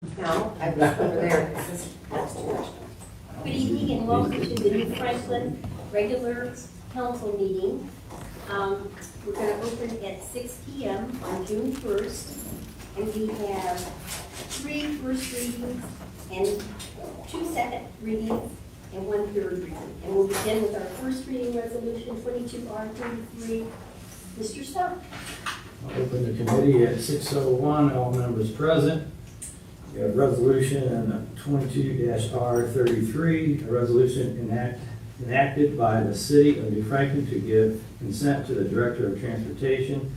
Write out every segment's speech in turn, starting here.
No, I was over there. Good evening and welcome to the New Franklin regular council meeting. We're going to open at 6 p.m. on June 1st, and we have 3 first readings and 2 second readings and 1 third reading. And we'll begin with our first reading resolution 22R33. Mr. Stumpf. I'll open the committee at 6:01, all members present. We have resolution 22-R33, a resolution enacted by the city of New Franklin to give consent to the Director of Transportation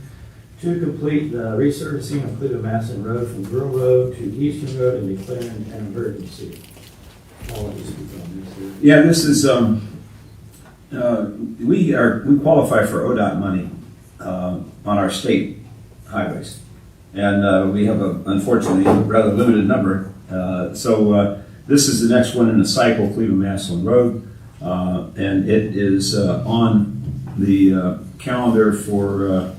to complete the resurfacing of Cleveland-Masson Road from Grill Road to Eastern Road and declaring an emergency. I'll let you speak on this here. Yeah, this is, we qualify for ODOT money on our state highways. And we have, unfortunately, a rather limited number. So this is the next one in the cycle, Cleveland-Masson Road. And it is on the calendar for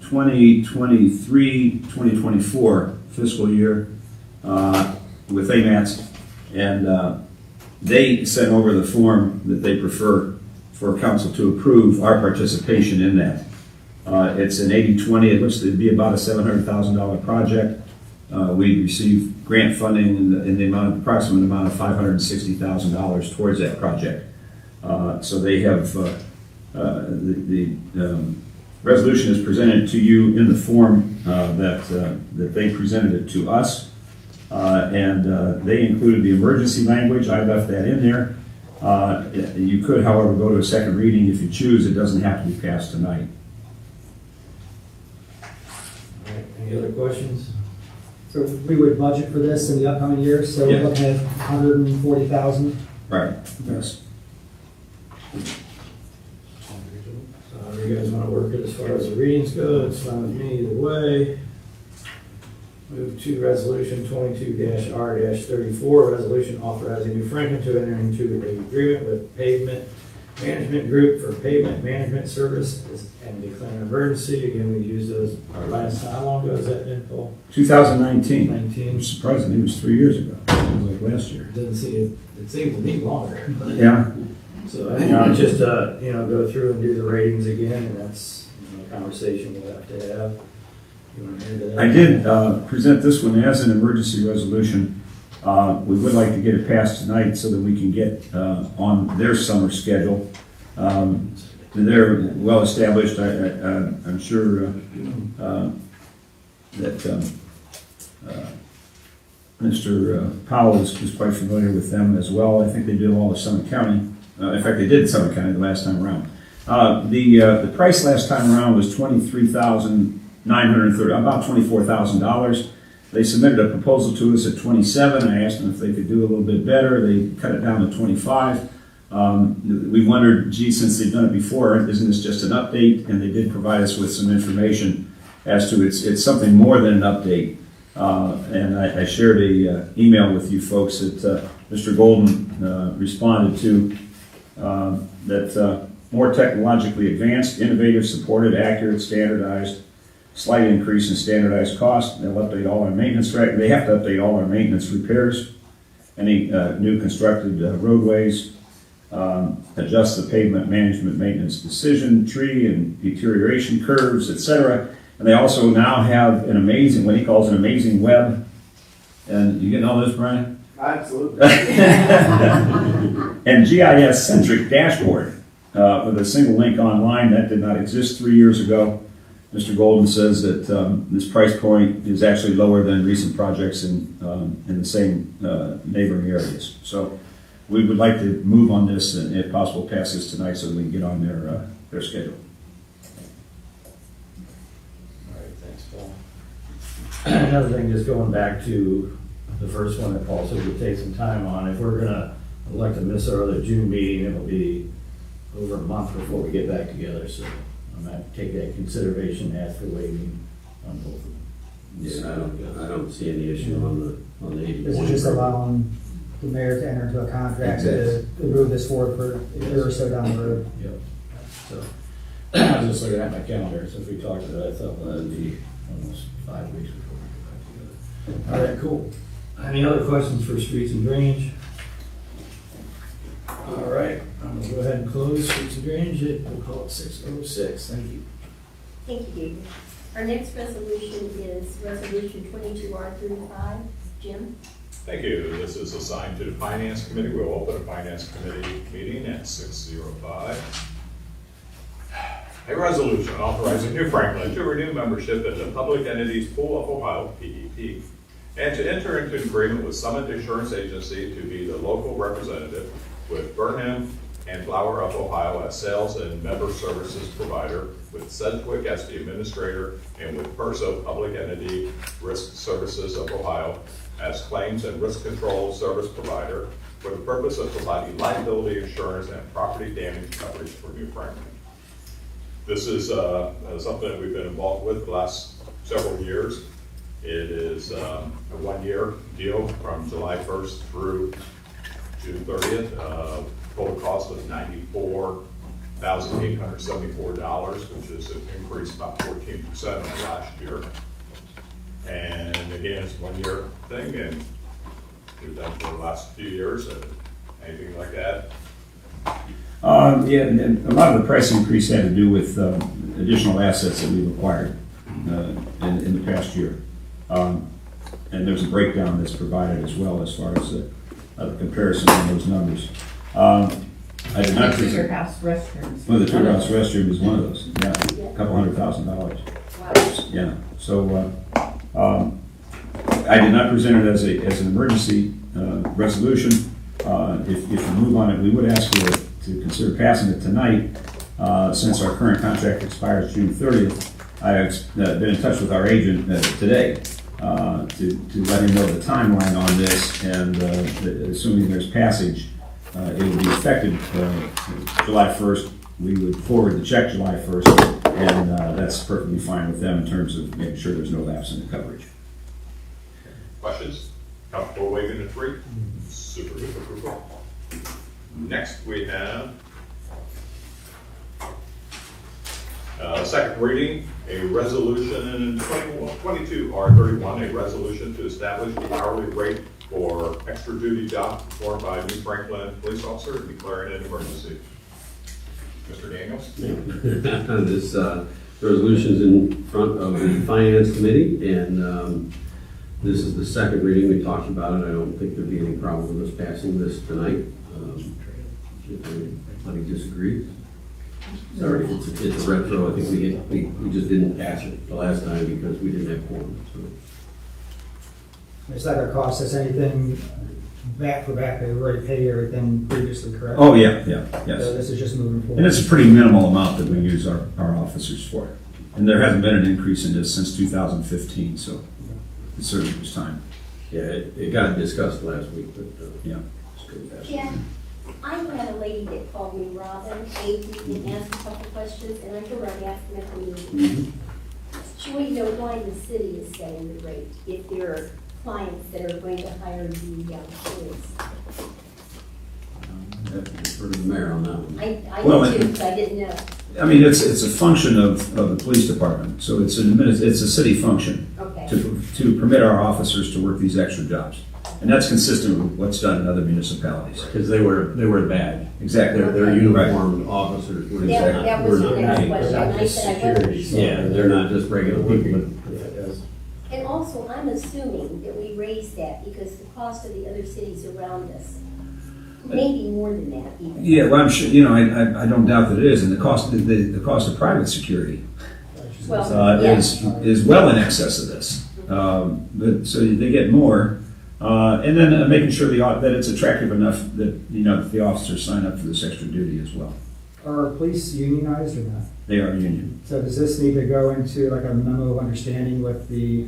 2023-2024 fiscal year with AMATS. And they sent over the form that they prefer for council to approve our participation in that. It's an 80-20. It looks to be about a $700,000 project. We received grant funding in the approximate amount of $560,000 towards that project. So they have the resolution is presented to you in the form that they presented it to us, and they included the emergency language. I left that in there. You could, however, go to a second reading if you choose. It doesn't have to be passed tonight. All right, any other questions? So we would budget for this in the upcoming year, so Yeah. we're looking at 140,000. Right. Yes. So however you guys want to work it as far as the readings go, it's fine with me either way. Move to resolution 22-R-34, resolution authorizing New Franklin to enter into an agreement with Pavement Management Group for pavement management services and declare an emergency. Again, we used those our last time. How long ago has that been, Paul? 2019. 19. I'm surprised it was 3 years ago. It was like last year. Doesn't seem, it seems to be longer. Yeah. So, just, go through and do the ratings again, and that's a conversation we'll have to have. You want to hear that? I did present this one as an emergency resolution. We would like to get it passed tonight so that we can get on their summer schedule. They're well established. I'm sure that Mr. Powell is quite familiar with them as well. I think they did all of Summit County. In fact, they did Summit County the last time around. The price last time around was $23,930, about $24,000. They submitted a proposal to us at 27. I asked them if they could do a little bit better. They cut it down to 25. We wondered, gee, since they've done it before, isn't this just an update? And they did provide us with some information as to it's something more than an update. And I shared a email with you folks that Mr. Golden responded to that more technologically advanced, innovative, supported, accurate, standardized, slight increase in standardized cost. They'll update all our maintenance. They have to update all our maintenance repairs, any new constructed roadways, adjust the pavement management maintenance decision tree and deterioration curves, etc. And they also now have an amazing, what he calls an amazing web. And you getting all this, Brian? Absolutely. And GIS-centric dashboard with a single link online. That did not exist 3 years ago. Mr. Golden says that this price point is actually lower than recent projects in the same neighboring areas. So we would like to move on this and, if possible, pass this tonight so that we can get on their schedule. All right, thanks, Paul. Another thing, just going back to the first one that Paul said we'd take some time on. If we're gonna elect to miss our other June meeting, it'll be over a month before we get back together. So I'm gonna take that into consideration, ask for waiving on both of them. Yeah, I don't see any issue on the 81. This is just allowing the mayor to enter into a contract to move this forward for a year or so down the road. Yep. So I was just looking at my calendar. Since we talked about it, I thought that'd be almost 5 weeks before we get back together. All right, cool. Any other questions for streets and drainage? All right, I'm gonna go ahead and close streets and drainage. We'll call it 6:06. Thank you. Thank you, David. Our next resolution is Resolution 22R35. Jim? Thank you. This is assigned to the Finance Committee. We'll open the Finance Committee meeting at 6:05. A resolution authorizing New Franklin to renew membership in the Public Entities Pool of Ohio, PEP, and to enter into an agreement with Summit Insurance Agency to be the local representative with Burnham and Flower of Ohio as sales and member services provider, with Sedgwick as the administrator, and with Perso Public Entity Risk Services of Ohio as claims and risk control service provider, for the purpose of providing liability insurance and property damage coverage for New Franklin. This is something that we've been involved with the last several years. It is a one-year deal from July 1st through June 30th. Total cost was $94,874, which is an increase about 14% on last year. And again, it's a one-year thing, and we've done it for the last few years. Anything like that? Yeah, and a lot of the price increase had to do with additional assets that we've acquired in the past year. And there's a breakdown that's provided as well as far as the comparison on those numbers. I did not. The Trigger House restrooms. Well, the Trigger House restroom is one of those, yeah, a couple $100,000. Wow. Yeah, so I did not present it as an emergency resolution. If you move on it, we would ask you to consider passing it tonight, since our current contract expires June 30th. I have been in touch with our agent today to let him know the timeline on this, and assuming there's passage, it will be effective July 1st. We would forward the check July 1st, and that's perfectly fine with them in terms of making sure there's no lapse in the coverage. Questions? Comfortable waiving the three? Super duper approval. Next, we have second reading, a resolution 22R31, a resolution to establish the hourly rate for extra duty jobs performed by a New Franklin police officer and declaring an emergency. Mr. Daniels? This resolution is in front of the Finance Committee, and this is the second reading. We talked about it. I don't think there'd be any problem with us passing this tonight. If anybody disagrees. Sorry, it's a retro. I think we just didn't pass it the last time because we didn't have quorum. So. It's not gonna cost us anything back for back, they've already paid everything previously, correct? Oh, yeah, So yes. this is just moving forward. And it's a pretty minimal amount that we use our officers for. And there hasn't been an increase in this since 2015, so it certainly was time. Yeah, it got discussed last week, but Yeah. it's good to pass. Yeah, I had a lady that called me Robin, and asked a couple questions, and I told her I'd ask them at the meeting. She wanted to know why the city is setting the rate, if there are clients that are going to hire the police. For the mayor on that one. I Well, did too, because I didn't know. I mean, it's a function of the police department, so it's a city function Okay. to permit our officers to work these extra jobs. And that's consistent with what's done in other municipalities. Because they wear a badge. Exactly. They're uniformed officers. We're That was the we're next not- question. I said I wasn't sure. Yeah, they're not just regular people. And also, I'm assuming that we raised that because the cost of the other cities around us, maybe more than that even. Yeah, well, I'm sure, I don't doubt that it is, and the cost of private security Well, yeah. is well in excess of this. But so they get more, and then making sure that it's attractive enough that the officers sign up for this extra duty as well. Are police unionized or not? They are union. So does this need to go into like a memo of understanding with the,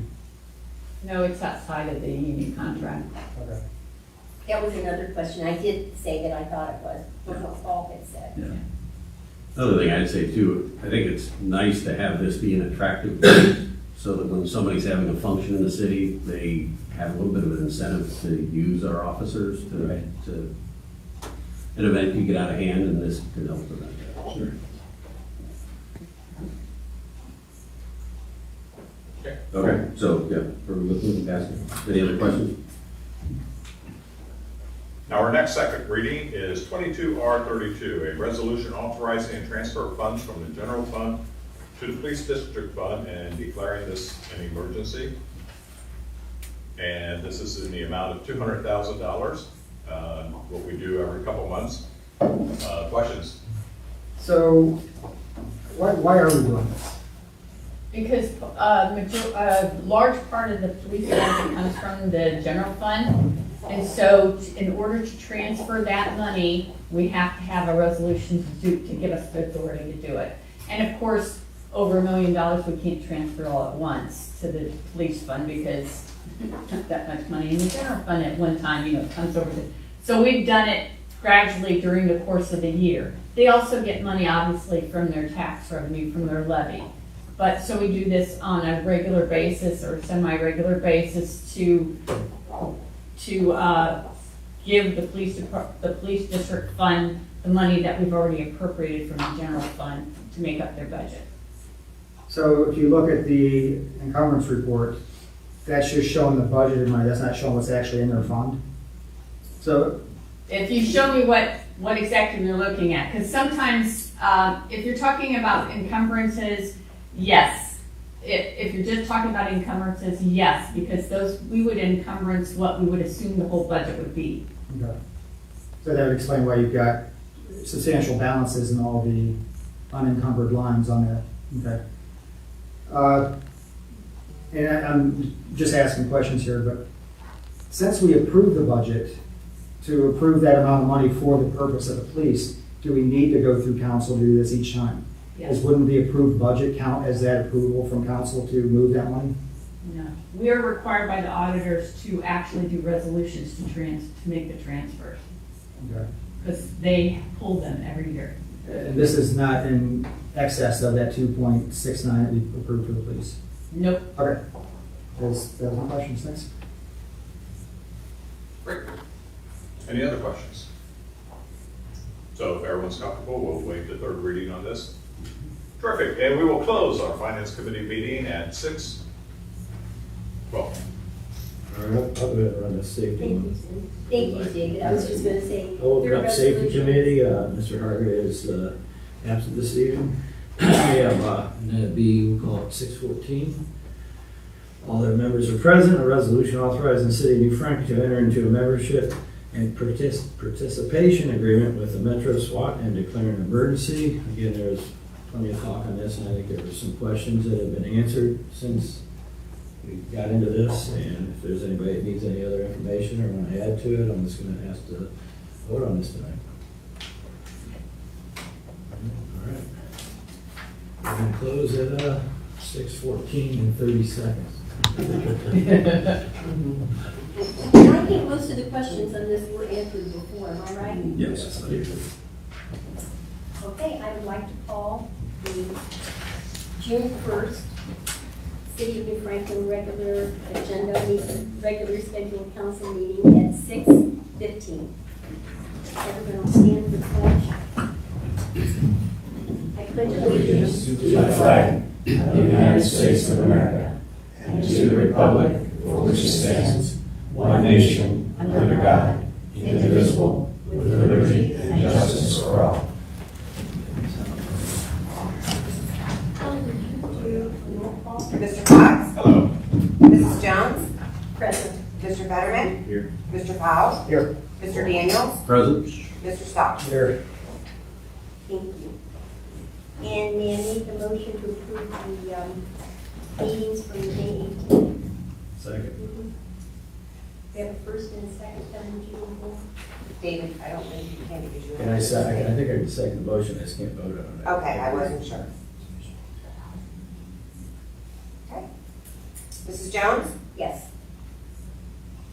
No, it's outside of the union contract. okay. That was another question. I did say that I thought it was, but what Paul had said. Yeah. Another thing I'd say too, I think it's nice to have this be an attractive place so that when somebody's having a function in the city, they have a little bit of an incentive to use our officers to an event could get out of hand, and this could help prevent that. Sure. Okay, so, yeah, we're looking to pass it. Any other questions? Now, our next second reading is 22R32, a resolution authorizing and transfer of funds from the general fund to the police district fund and declaring this an emergency. And this is in the amount of $200,000, what we do every couple months. Questions? So, why are we doing this? Because a large part of the police budget comes from the general fund. And so in order to transfer that money, we have to have a resolution to give us the authority to do it. And of course, over $1 million, we can't transfer all at once to the police fund because not that much money in the general fund at one time, comes over the, so we've done it gradually during the course of the year. They also get money, obviously, from their tax revenue, from their levy. But, so we do this on a regular basis or semi-regular basis to give the police district fund the money that we've already appropriated from the general fund to make up their budget. So if you look at the encumbrance report, that's just showing the budgeted money, that's not showing what's actually in their fund. So, If you show me what exactly you're looking at, because sometimes, if you're talking about encumbrances, yes. If you're just talking about encumbrances, yes, because we would encumbrance what we would assume the whole budget would be. okay. So that would explain why you've got substantial balances in all the unencumbered lines on that, okay. And I'm just asking questions here, but since we approved the budget to approve that amount of money for the purpose of the police, do we need to go through council to do this each time? Yes. Wouldn't the approved budget count as that approval from council to move that money? No, we are required by the auditors to actually do resolutions to make the transfers, Okay. because they pull them every year. And this is not in excess of that 2.69 that we approved for the police? Nope. Okay. That's my questions, thanks. Great. Any other questions? So if everyone's comfortable, we'll waive the third reading on this. Terrific, and we will close our Finance Committee meeting at 6:12. All right, I'll go ahead and run the safety Thank you, one. Sid. Thank you, David. I was just gonna say. I'll open your up safety resolution- committee, Mr. Hargit is absent this evening. We have, that'd be, we'll call it 6:14. All their members are present, a resolution authorizing the city of New Franklin to enter into a membership and participation agreement with the Metro SWAT and declare an emergency. Again, there's plenty of talk on this, and I think there were some questions that have been answered since we got into this, and if there's anybody that needs any other information or want to add to it, I'm just gonna ask to vote on this tonight. All right. We're gonna close at 6:14 and 30 seconds. And I think most of the questions on this were answered before, am I right? Yes. Okay, I would like to call the June 1st City of New Franklin regular regular scheduled council meeting at 6:15. Everyone will stand for the pledge. I pledge allegiance to the flag of the United States of America and to the republic for which it stands, one nation, under God, indivisible, with liberty and justice for all. Mr. Cox? Hello. Mrs. Jones? Present. Mr. Fetterman? Here. Mr. Powell? Here. Mr. Daniels? Present? Mr. Stock? Here. Thank you. And may I make the motion to approve the meetings from May 18th? Second. We have a first and a second, then June. David, I don't think you can because you. And I think I can second the motion, I just can't vote on it. Okay, I wasn't sure. Okay. Mrs. Jones? Yes.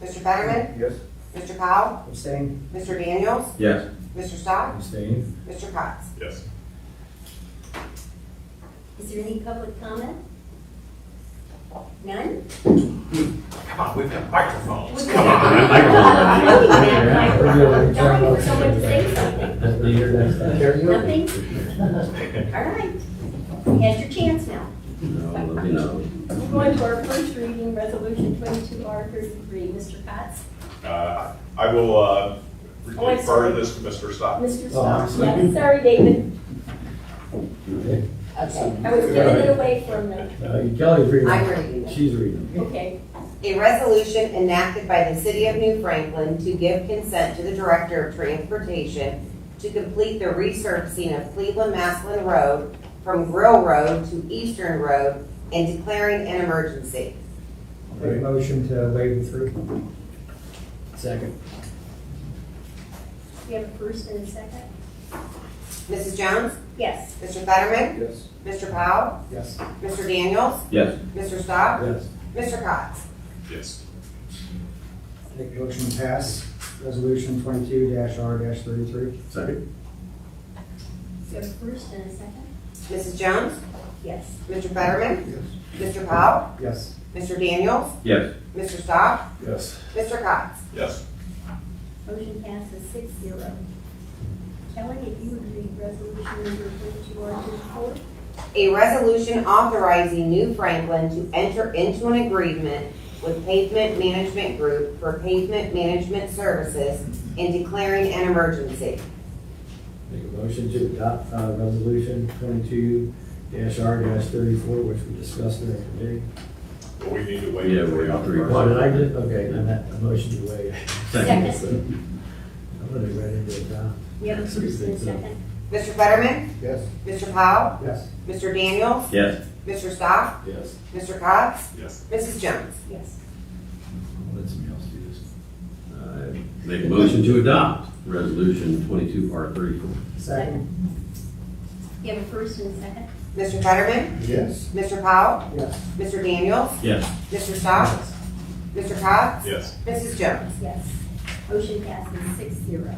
Mr. Fetterman? Yes. Mr. Powell? Abstain? Mr. Daniels? Yes. Mr. Stock? Abstain? Mr. Cox? Yes. Is there any public comment? None? Come on, we've got microphones. Would Come you- on. Don't wait for someone to say something. That'll be your next time. Nothing? All right. You had your chance now. No, let me know. We're going to our first reading, Resolution 22R33. Mr. Cox? I will Oh, I'm Refer sorry. this to Mr. Stock. Mr. Oh, I'm Stock, sorry. yeah, sorry, David. Okay. Okay, I was giving it away from the, Kelly's reading. I'm reading it. She's reading. okay. A resolution enacted by the City of New Franklin to give consent to the Director of Transportation to complete the resurfacing of Cleveland-Maslin Road from Grill Road to Eastern Road and declaring an emergency. Make a motion to waive the three. Second. We have a first and a second? Mrs. Jones? Yes. Mr. Fetterman? Yes. Mr. Powell? Yes. Mr. Daniels? Yes. Mr. Stock? Yes. Mr. Cox? Yes. Make a motion to pass resolution 22-R-33. Second. We have a first and a second? Mrs. Jones? Yes. Mr. Fetterman? Yes. Mr. Powell? Yes. Mr. Daniels? Yes. Mr. Stock? Yes. Mr. Cox? Yes. Motion passes 6-0. Kelly, if you would read resolution number 22-R-34? A resolution authorizing New Franklin to enter into an agreement with Pavement Management Group for pavement management services and declaring an emergency. Make a motion to adopt, resolution 22-R-34, which we discussed during committee. Well, we need to wait. Yeah, we have to read. Oh, did I just, okay, then that, a motion to waive. Second. So, I'm gonna be ready to adopt. We have a first and a second? Mr. Fetterman? Yes. Mr. Powell? Yes. Mr. Daniels? Yes. Mr. Stock? Yes. Mr. Cox? Yes. Mrs. Jones? Yes. I'll let somebody else do this. I make a motion to adopt resolution 22R34. Second. We have a first and a second? Mr. Fetterman? Yes. Mr. Powell? Yes. Mr. Daniels? Yes. Mr. Stock? Mr. Cox? Yes. Mrs. Jones? Yes. Motion passes 6-0.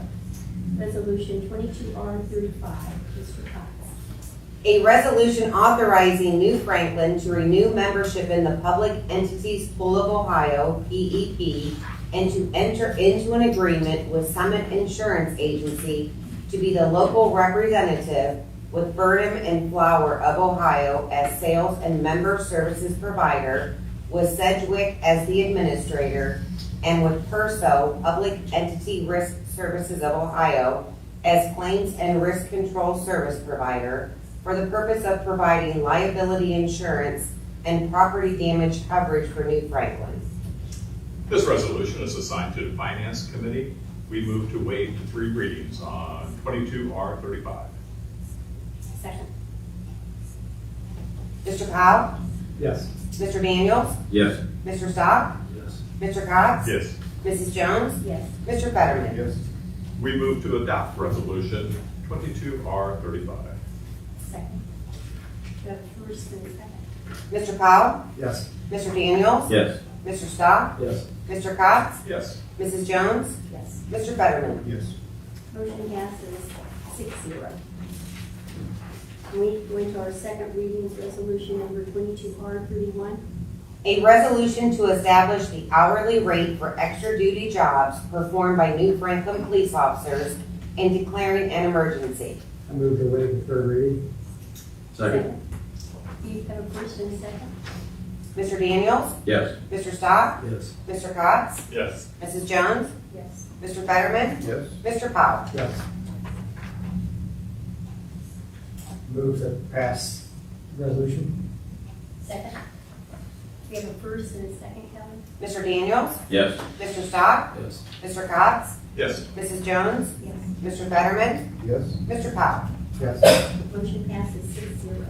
Resolution 22R35, Mr. Cox. A resolution authorizing New Franklin to renew membership in the Public Entities Pool of Ohio, PEP, and to enter into an agreement with Summit Insurance Agency to be the local representative with Burnham and Flower of Ohio as sales and member services provider, with Sedgwick as the administrator, and with Perso, Public Entity Risk Services of Ohio, as claims and risk control service provider for the purpose of providing liability insurance and property damage coverage for New Franklin. This resolution is assigned to the Finance Committee. We move to waive the 3 readings on 22R35. Second. Mr. Powell? Yes. Mr. Daniels? Yes. Mr. Stock? Yes. Mr. Cox? Yes. Mrs. Jones? Yes. Mr. Fetterman? Yes. We move to adopt resolution 22R35. Second. We have a first and a second? Mr. Powell? Yes. Mr. Daniels? Yes. Mr. Stock? Yes. Mr. Cox? Yes. Mrs. Jones? Yes. Mr. Fetterman? Yes. Motion passes 6-0. We go into our second readings, resolution number 22R31. A resolution to establish the hourly rate for extra duty jobs performed by New Franklin police officers and declaring an emergency. I move to waive the third reading. Second. You have a first and a second? Mr. Daniels? Yes. Mr. Stock? Yes. Mr. Cox? Yes. Mrs. Jones? Yes. Mr. Fetterman? Yes. Mr. Powell? Yes. Move to pass resolution. Second. We have a first and a second, Kelly? Mr. Daniels? Yes. Mr. Stock? Yes. Mr. Cox? Yes. Mrs. Jones? Yes. Mr. Fetterman? Yes. Mr. Powell? Yes. Motion passes 6-0.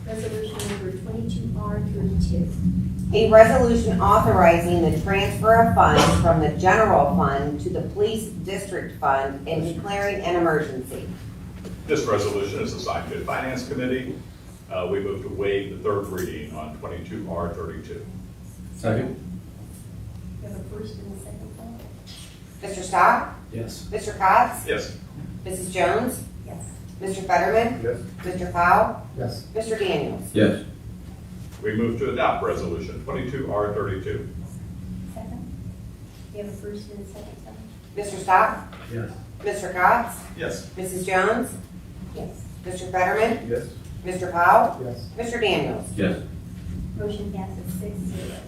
Resolution number 22R32. A resolution authorizing the transfer of funds from the general fund to the police district fund and declaring an emergency. This resolution is assigned to the Finance Committee. We move to waive the 3rd reading on 22R32. Second. We have a first and a second, Kelly? Mr. Stock? Yes. Mr. Cox? Yes. Mrs. Jones? Yes. Mr. Fetterman? Yes. Mr. Powell? Yes. Mr. Daniels? Yes. We move to adopt resolution 22R32. Second. We have a first and a second, Kelly? Mr. Stock? Yes. Mr. Cox? Yes. Mrs. Jones? Yes. Mr. Fetterman? Yes. Mr. Powell? Yes. Mr. Daniels? Yes. Motion passes 6-0.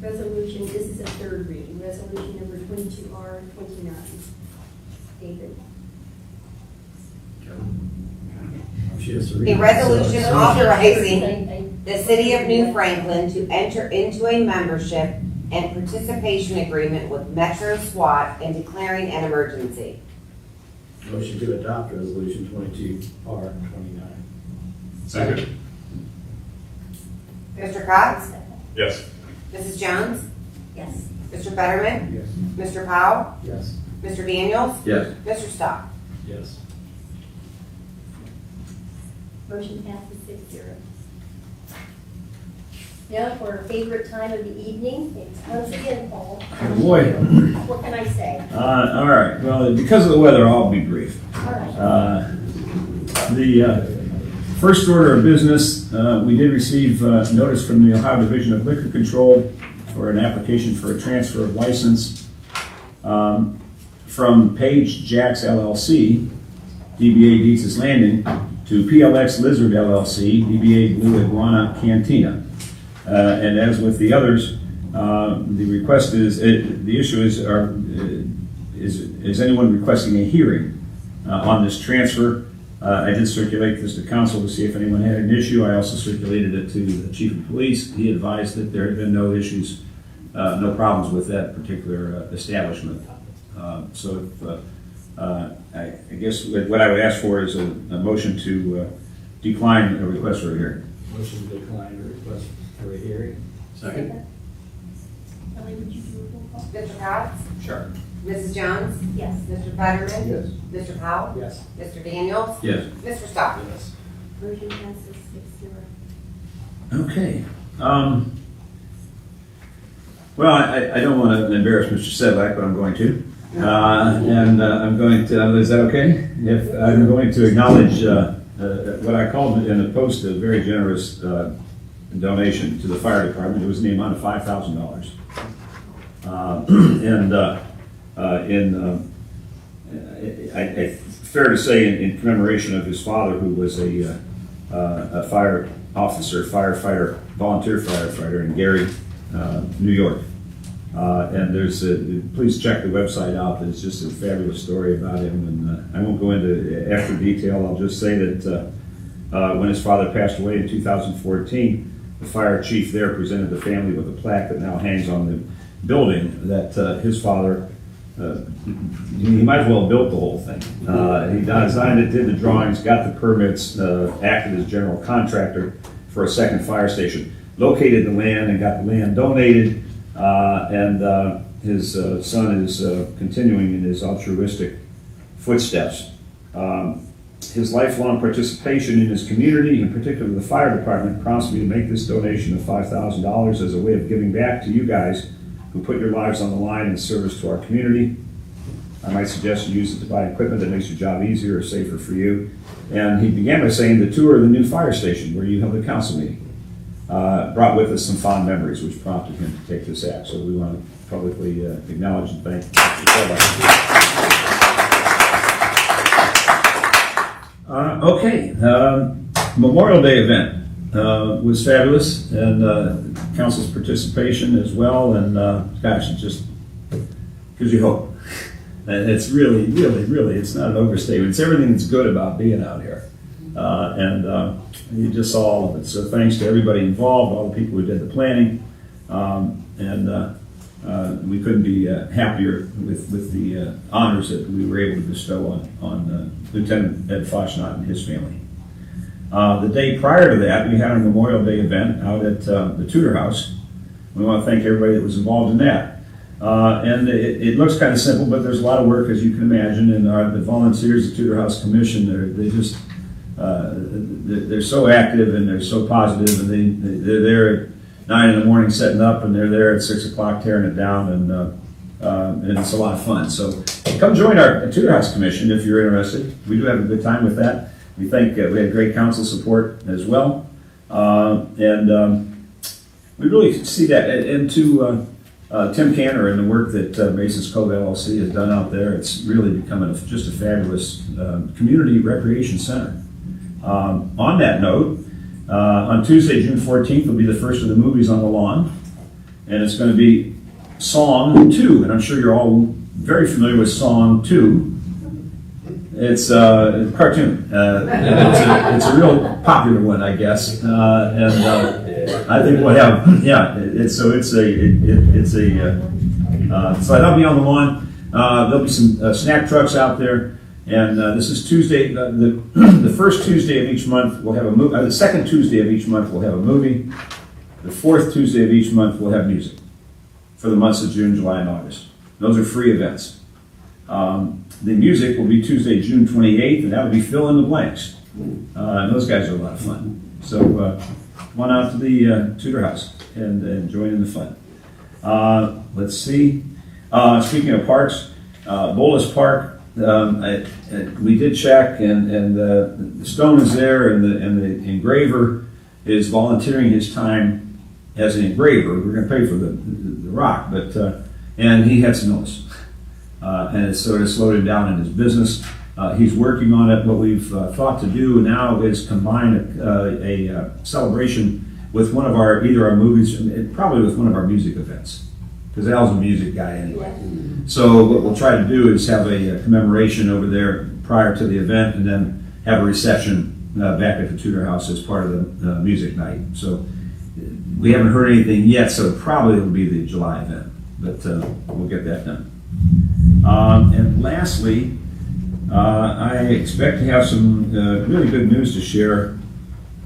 Resolution, this is a third reading, resolution number 22R29. David? She has to read A it. resolution So- authorizing the City of New Franklin to enter into a membership and participation agreement with Metro SWAT and declaring an emergency. Motion to adopt resolution 22R29. Second. Mr. Cox? Yes. Mrs. Jones? Yes. Mr. Fetterman? Yes. Mr. Powell? Yes. Mr. Daniels? Yes. Mr. Stock? Yes. Motion passes 6-0. Now for our favorite time of the evening, it's once again Paul. Boy. What can I say? All right, well, because of the weather, I'll be brief. All right. The first order of business, we did receive notice from the Ohio Division of Liquor Control for an application for a transfer of license from Page Jacks LLC, DBA Dietz's Landing, to PLX Lizard LLC, DBA Blue Iguana Cantina. And as with the others, the request is, the issue is anyone requesting a hearing on this transfer? I did circulate this to council to see if anyone had an issue. I also circulated it to the chief of police. He advised that there had been no issues, no problems with that particular establishment. So if, I guess what I would ask for is a motion to decline a request for a hearing. Motion to decline the request for a hearing. Second. Kelly, would you do a roll call? Mr. Cox? Sure. Mrs. Jones? Yes. Mr. Fetterman? Yes. Mr. Powell? Yes. Mr. Daniels? Yes. Mr. Stock? Yes. Motion passes 6-0. Okay. Well, I don't want to embarrass Mr. Sedlak, but I'm going to. I'm going to, is that okay? If I'm going to acknowledge what I called in the post a very generous donation to the fire department. It was in the amount of $5,000. Fair to say, in commemoration of his father, who was a fire officer, firefighter, volunteer firefighter in Gary, New York. And there's please check the website out. It's just a fabulous story about him. And I won't go into extra detail. I'll just say that when his father passed away in 2014, the fire chief there presented the family with a plaque that now hangs on the building that his father, he might as well have built the whole thing. He designed it, did the drawings, got the permits, acted as general contractor for a second fire station, located the land and got the land donated. His son is continuing in his altruistic footsteps. His lifelong participation in his community, in particular the fire department, prompts me to make this donation of $5,000 as a way of giving back to you guys who put your lives on the line in service to our community. I might suggest you use it to buy equipment that makes your job easier or safer for you. And he began by saying the tour of the new fire station where you held a council meeting brought with us some fond memories, which prompted him to take this act. So we want to publicly acknowledge and thank Mr. Okay, Memorial Day event was fabulous, and council's participation as well, and gosh, it just gives you hope. And it's really, it's not an overstatement. It's everything that's good about being out here. You just saw all of it. So thanks to everybody involved, all the people who did the planning, we couldn't be happier with the honors that we were able to bestow on Lieutenant Ed Foshnot and his family. The day prior to that, we had a Memorial Day event out at the Tudor House. We want to thank everybody that was involved in that. And it looks kind of simple, but there's a lot of work, as you can imagine, and the volunteers at Tudor House Commission, they're so active and they're so positive, and they're there at 9 in the morning setting up, and they're there at 6 o'clock tearing it down, and it's a lot of fun. So come join our Tudor House Commission if you're interested. We do have a good time with that. We think we had great council support as well, we really see that. And to Tim Cantor and the work that Mason's Cove LLC has done out there, it's really becoming just a fabulous community recreation center. On that note, on Tuesday, June 14th, will be the first of the movies on the lawn. and it's going to be Song 2, and I'm sure you're all very familiar with Song 2. It's a cartoon. It's a real popular one, I guess, and I think we'll have so that'll be on the lawn. There'll be some snack trucks out there, and this is Tuesday. The first Tuesday of each month we'll have a movie. The second Tuesday of each month we'll have a movie. The fourth Tuesday of each month we'll have music for the months of June, July, and August. Those are free events. The music will be Tuesday, June 28th, and that will be fill in the blanks. And those guys are a lot of fun. So come on out to the Tudor House and join in the fun. Let's see. Speaking of parks, Bolus Park, we did check, and the stone is there, and the engraver is volunteering his time as an engraver. We're going to pay for the rock, but and he had some illness. And it sort of slowed him down in his business. He's working on it. What we've thought to do now is combine a celebration with one of either our movies, probably with one of our music events, because Al's a music guy anyway. So what we'll try to do is have a commemoration over there prior to the event, and then have a reception back at the Tudor House as part of the music night. So we haven't heard anything yet, so probably it'll be the July event, but we'll get that done. And lastly, I expect to have some really good news to share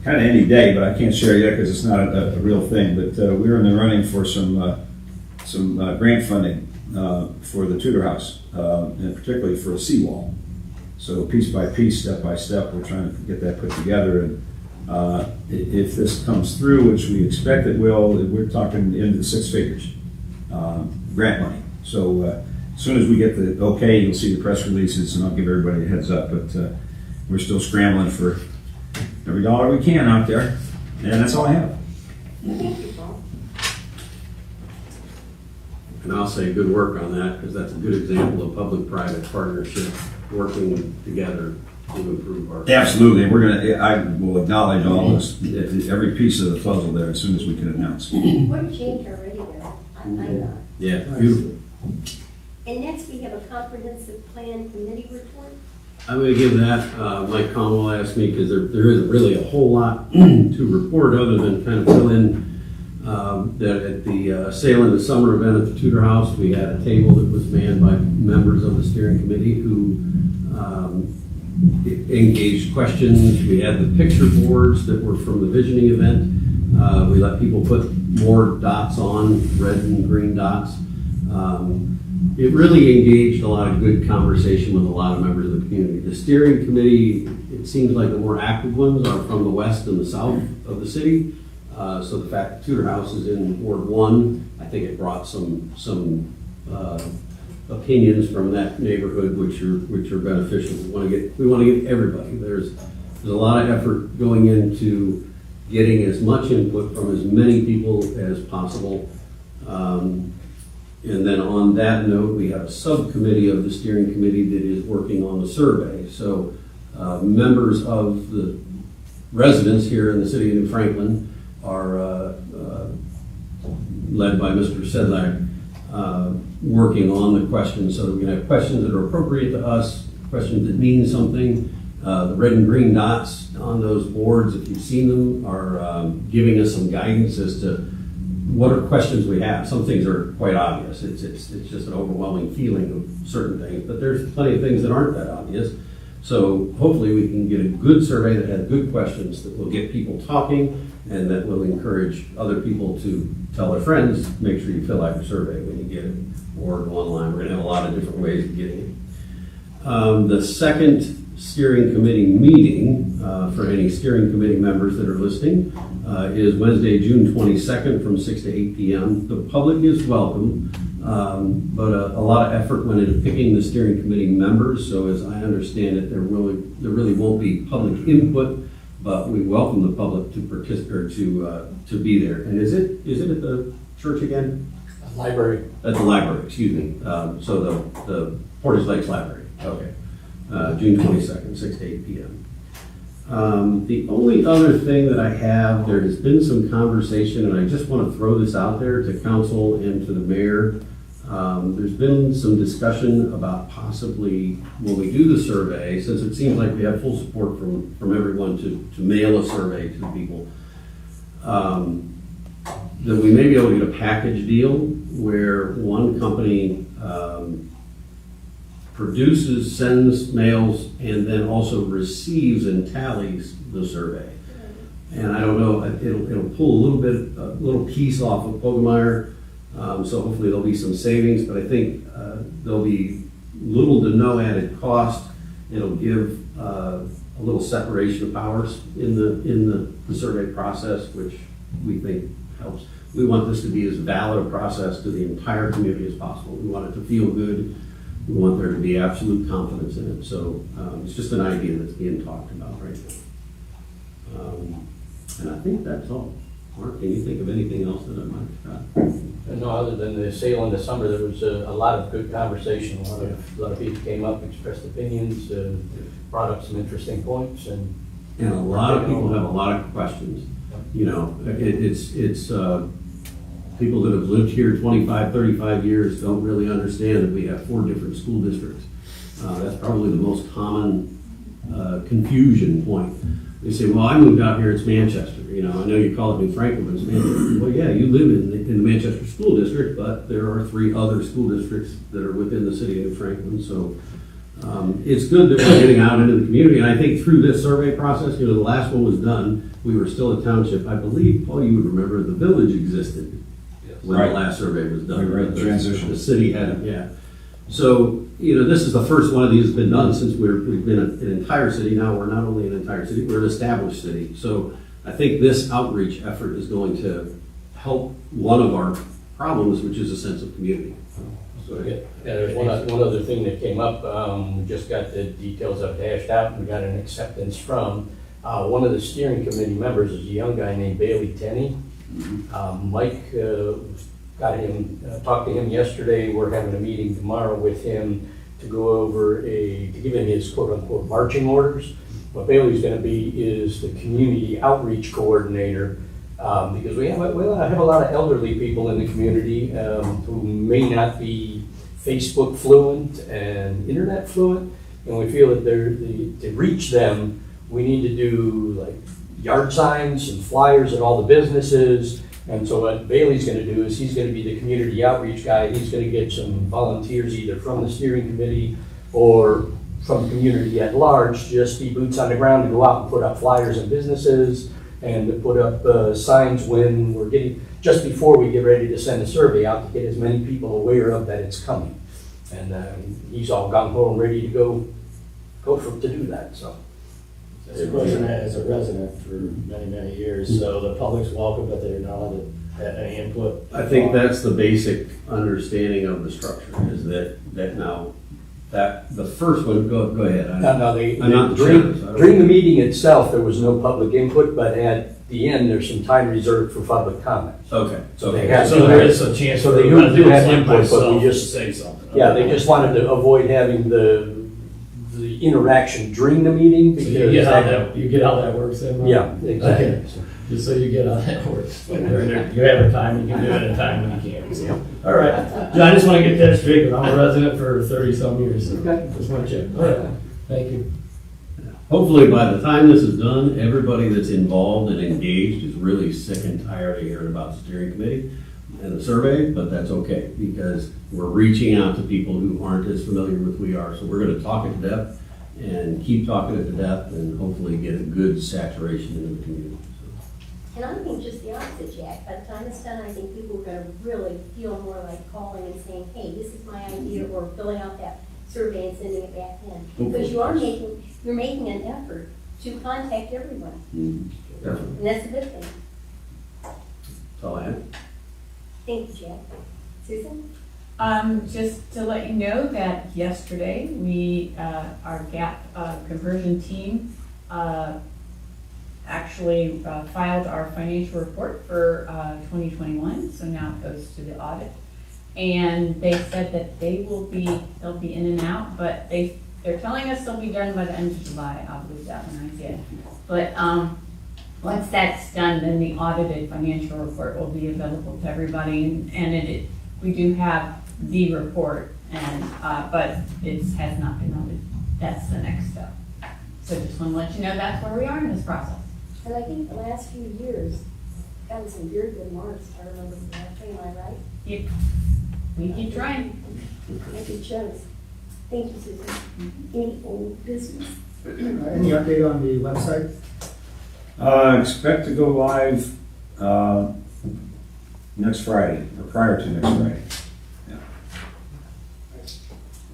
kind of any day, but I can't share yet because it's not a real thing. But we're in the running for some grant funding for the Tudor House, and particularly for a seawall. So piece by piece, step by step, we're trying to get that put together. And if this comes through, which we expect it will, we're talking into the six figures grant money. So as soon as we get the okay, you'll see the press releases, and I'll give everybody a heads up. But we're still scrambling for every dollar we can out there, and that's all I have. And I'll say good work on that, because that's a good example of public-private partnership working together to improve our. Absolutely, I will acknowledge all this, every piece of the puzzle there as soon as we can announce. What changed already there? I know. Yeah, beautiful. And next, we have a comprehensive plan committee report. I'm going to give that, Mike Conwell asked me, because there isn't really a whole lot to report other than kind of fill in that at the Sail in the Summer event at the Tudor House, we had a table that was manned by members of the steering committee who engaged questions. We had the picture boards that were from the visioning event. We let people put more dots on, red and green dots. It really engaged a lot of good conversation with a lot of members of the community. The steering committee, it seems like the more active ones are from the west and the south of the city. So the fact that Tudor House is in Ward 1, I think it brought some opinions from that neighborhood which are beneficial. We want to get everybody. There's a lot of effort going into getting as much input from as many people as possible. And then on that note, we have a subcommittee of the steering committee that is working on the survey. So members of the residents here in the city of New Franklin are led by Mr. Sedlak, working on the questions so that we can have questions that are appropriate to us, questions that mean something. The red and green dots on those boards, if you've seen them, are giving us some guidance as to what are questions we have. Some things are quite obvious. It's just an overwhelming feeling of certain things, but there's plenty of things that aren't that obvious. So hopefully we can get a good survey that has good questions that will get people talking and that will encourage other people to tell their friends, make sure you fill out your survey when you get it, or go online. We're going to have a lot of different ways of getting it. The second steering committee meeting, for any steering committee members that are listening, is Wednesday, June 22nd from 6 to 8 p.m. The public is welcome, but a lot of effort went into picking the steering committee members. So as I understand it, there really won't be public input, but we welcome the public to participate or to be there. And is it at the church again? Library. At the library, excuse me. So the Portage Lakes Library. Okay. June 22nd, 6 to 8 p.m. The only other thing that I have, there has been some conversation, and I just want to throw this out there to council and to the mayor. There's been some discussion about possibly, when we do the survey, since it seems like we have full support from everyone to mail a survey to the people, that we may be able to get a package deal where one company produces, sends, mails, and then also receives and tallies the survey. And I don't know, it'll pull a little piece off of Pogemeyer, so hopefully there'll be some savings, but I think there'll be little to no added cost. It'll give a little separation of powers in the survey process, which we think helps. We want this to be as valid a process to the entire community as possible. We want it to feel good. We want there to be absolute confidence in it. So it's just an idea that's being talked about right now. And I think that's all. Mark, can you think of anything else that I might have forgotten? No, other than the sale in the summer, there was a lot of good conversation. A lot of people came up, expressed opinions, brought up some interesting points, and a lot of people have a lot of questions. You know, it's people that have lived here 25, 35 years don't really understand that we have 4 different school districts. That's probably the most common confusion point. They say, well, I moved out here, it's Manchester. You know, I know you call it New Franklin, but it's Manchester. Well, yeah, you live in the Manchester School District, but there are 3 other school districts that are within the city of New Franklin. So it's good that we're getting out into the community. And I think through this survey process, you know, the last one was done, we were still a township. I believe, Paul, you would remember the village existed when the last survey was done. We were at the transition. The city had, yeah. So, you know, this is the first one of these that's been done since we've been an entire city. Now we're not only an entire city, we're an established city. So I think this outreach effort is going to help one of our problems, which is a sense of community. So, yeah, there's one other thing that came up. We just got the details of hashed out. We got an acceptance from one of the steering committee members is a young guy named Bailey Tenney. Mike talked to him yesterday. We're having a meeting tomorrow with him to go over to give him his quote unquote marching orders. What Bailey's going to be is the community outreach coordinator, because we have a lot of elderly people in the community who may not be Facebook fluent and internet fluent, and we feel that to reach them, we need to do like yard signs and flyers at all the businesses. And so what Bailey's going to do is he's going to be the community outreach guy. He's going to get some volunteers either from the steering committee or from the community at large, just be boots on the ground to go out and put up flyers in businesses and to put up signs when we're just before we get ready to send a survey out to get as many people aware of that it's coming. And he's all gung-ho and ready to go to do that, so. As a resident for many, many years, so the public's welcome, but they're not allowed to have any input. I think that's the basic understanding of the structure, is that now, that the first one, go ahead. I'm not the chairman, so I don't- During the meeting itself, there was no public input, but at the end, there's some time reserved for public comments. Okay. So they have- So there is a chance So for they residents do have like input, but we myself to just- say something. Yeah, they just wanted to avoid having the interaction during the meeting So because. you get how that works then? Ron? Yeah, exactly. Okay. Just so you get how that works. You have a time, you can do it at a time when you can't. So. All right. John, I just want to get that straight, because I'm a resident for 30-some years. So Okay. just want to check. All right. Thank you. Hopefully, by the time this is done, everybody that's involved and engaged is really sick and tired of hearing about the steering committee and the survey, but that's okay, because we're reaching out to people who aren't as familiar with we are. So we're going to talk it to death and keep talking it to death and hopefully get a good saturation in the community. And I think just the opposite, Jack. By the time it's done, I think people are going to really feel more like calling and saying, hey, this is my idea, or filling out that survey and sending it back in. Because you're making an effort to contact everyone. Definitely. And that's a good thing. That's all I have. Thank you, Jack. Susan? Just to let you know that yesterday, our GAP conversion team actually filed our financial report for 2021, so now it goes to the audit. And they said that they'll be in and out, but they they're telling us they'll be done by the end of July, I'll believe that when I see it. But, once that's done, then the audited financial report will be available to everybody, and we do have the report, and, but it has not been audited. That's the next step. So just want to let you know that's where we are in this process. And I think the last few years, gotten some very good marks, if I remember correctly, am I right? Yep. We keep trying. Good shows. Thank you, Susan. Any old business? Any update on the website? Expect to go live, next Friday, or prior to next Friday.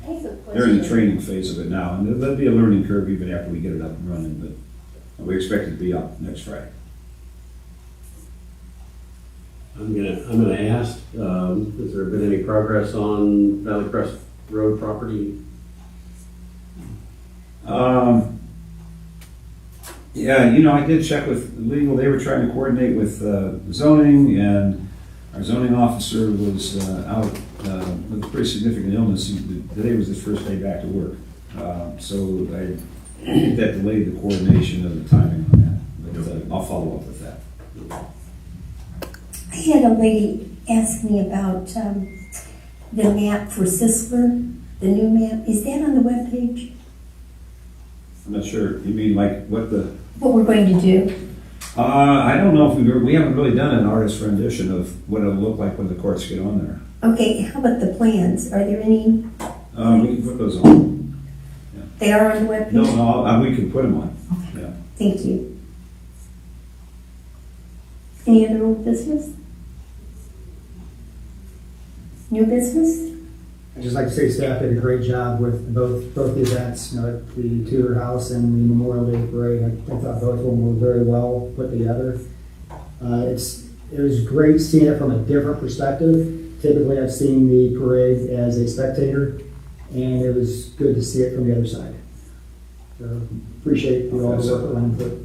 I have a question. They're in the training phase of it now, and there'll be a learning curve even after we get it up and running, but we expect it to be up next Friday. I'm gonna ask, has there been any progress on Valley Crest Road property? Yeah, you know, I did check with legal, they were trying to coordinate with zoning, and our zoning officer was out with a pretty significant illness. Today was his first day back to work. So I think that delayed the coordination of the timing on that, but I'll follow up with that. I had a lady ask me about the map for Sisler, the new map. Is that on the webpage? I'm not sure, you mean like what What we're going to do? I don't know if we haven't really done an artist rendition of what it'll look like when the courts get on there. Okay, how about the plans? Are there any? We can put those on. They are on the webpage? No, we can put them on. Okay. Yeah. Thank you. Any other old business? New business? I'd just like to say staff did a great job with both the events, you know, the Tudor House and the Memorial Day Parade. I thought both of them were very well put together. It was great seeing it from a different perspective. Typically, I've seen the parade as a spectator, and it was good to see it from the other side. So appreciate all the work that went into it.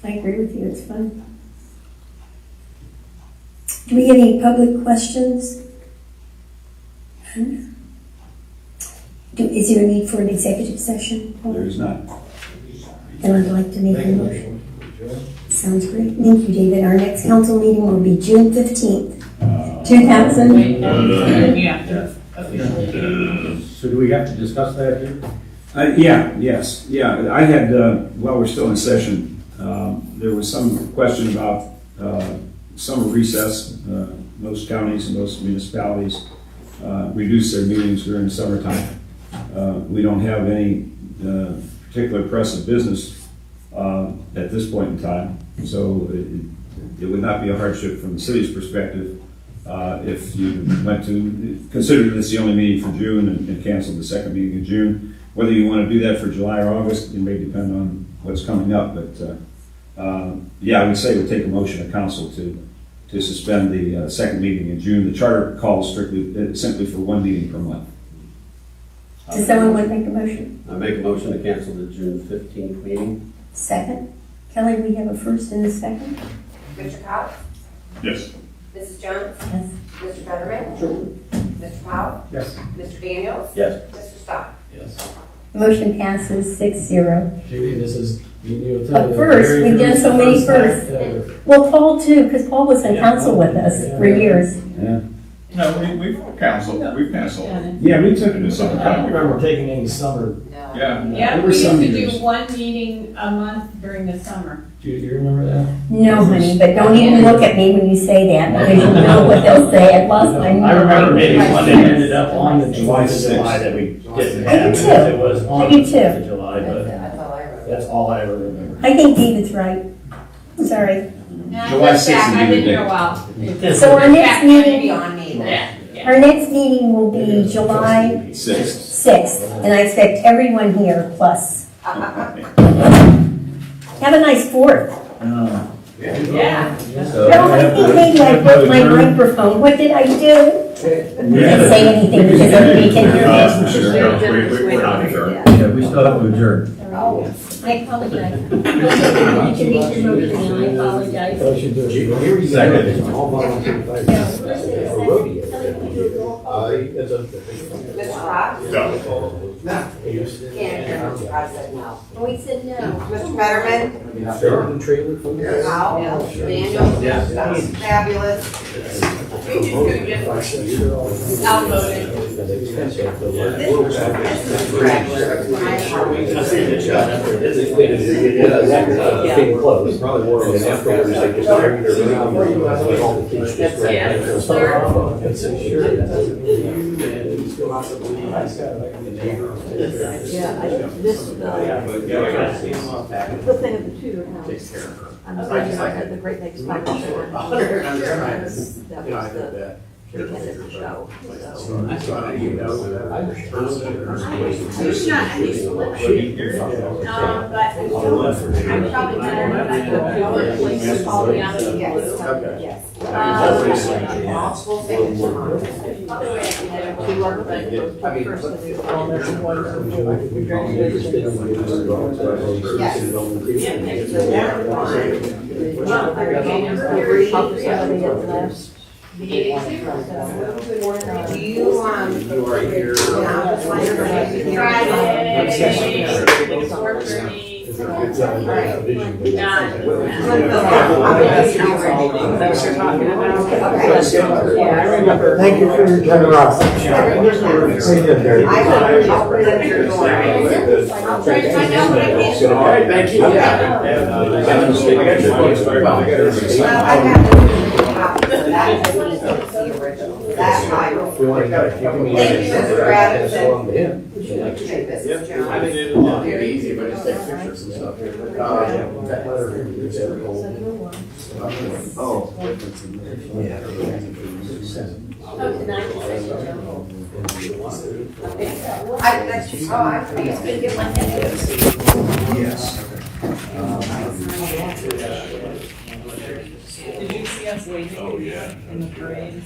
I agree with you, it's fun. Do we have any public questions? Is there a need for an executive session? There is not. Then I'd like to make a motion. Sounds great. Thank you, David. Our next council meeting will be June 15th, 2000. Wait, we have to officially. So do we have to discuss that here? Yes. I had, while we're still in session, there was some question about summer recess. Most counties and most municipalities reduce their meetings during the summertime. We don't have any particular pressing business at this point in time, so it would not be a hardship from the city's perspective if you went to consider this the only meeting for June and canceled the second meeting in June. Whether you want to do that for July or August, it may depend on what's coming up, but I would say we'll take a motion of council to suspend the second meeting in June. The charter calls simply for one meeting per month. Does someone want to make a motion? I make a motion to cancel the June 15th meeting. Second. Kelly, we have a first and a second? Mr. Cox? Yes. Mrs. Jones? Yes. Mr. Fetterman? Sure. Mr. Powell? Yes. Mr. Daniels? Yes. Mr. Stock? Yes. Motion passes 6-0. Judy, this is, But first, we've done so many firsts. Well, Paul too, because Paul was in council with us for years. Yeah. No, we've canceled. Yeah, we took In the it. summertime. remember taking any summer. Yeah. Yeah, There we were used some to years. do one meeting a month during the summer. Do you remember that? No, honey, but don't even look at me when you say that, because you know what they'll say at last time. I remember maybe one that ended up on the July July 6th. that we didn't I have. do too. because It was on I do the too. 4th of July, but That's all I remember. that's all I ever remember. I think David's right. Sorry. July 6th I've would be been the here day. a while. So our next meeting, Beyond me. Yeah. our next meeting will be July 6th, and I expect everyone here plus. Have a nice 4th. Yeah. No, I think maybe I broke my microphone. What did I do? You didn't say anything because everybody can hear me. We're not sure. Yeah, we still have to adjourn. I apologize. You can make your motion, and I apologize. So we should do it. Second. All volunteer. Yeah, first and a second. Rodeo. Kelly, can you do a roll call? It's a Mr. Fox? No. Can't hear Mr. Fox said no. Oh, he said no. Mr. Fetterman? Starting trailer for Powell? Daniel? Yes. Fabulous. Outvoted. Came close, probably more than afterwards, they just carried her around. And all the kids just ran Yeah. back to the start. And so, sure, Yeah, this, the thing of the Tudor house. I'm glad you had the Great Lakes Fire Show. That was the weekend of the show, so. There's not any split sheet. But I'm probably better than I could do it. Places call me out of the blue. Yes. Uh, Two are, but first of the all there's one for Do you, You are here. Friday, 4:30. Yeah, I remember. Thank you for your generosity. I'll try to find out what I can. All right, thank you. That's Michael. we want to, you can meet. Thank you, Mr. Robinson. Him. Okay, this is John. I didn't do it easy, but just take pictures and stuff here. That letter is every Oh. Oh, tonight. Yes. Did you see us waving in the parade?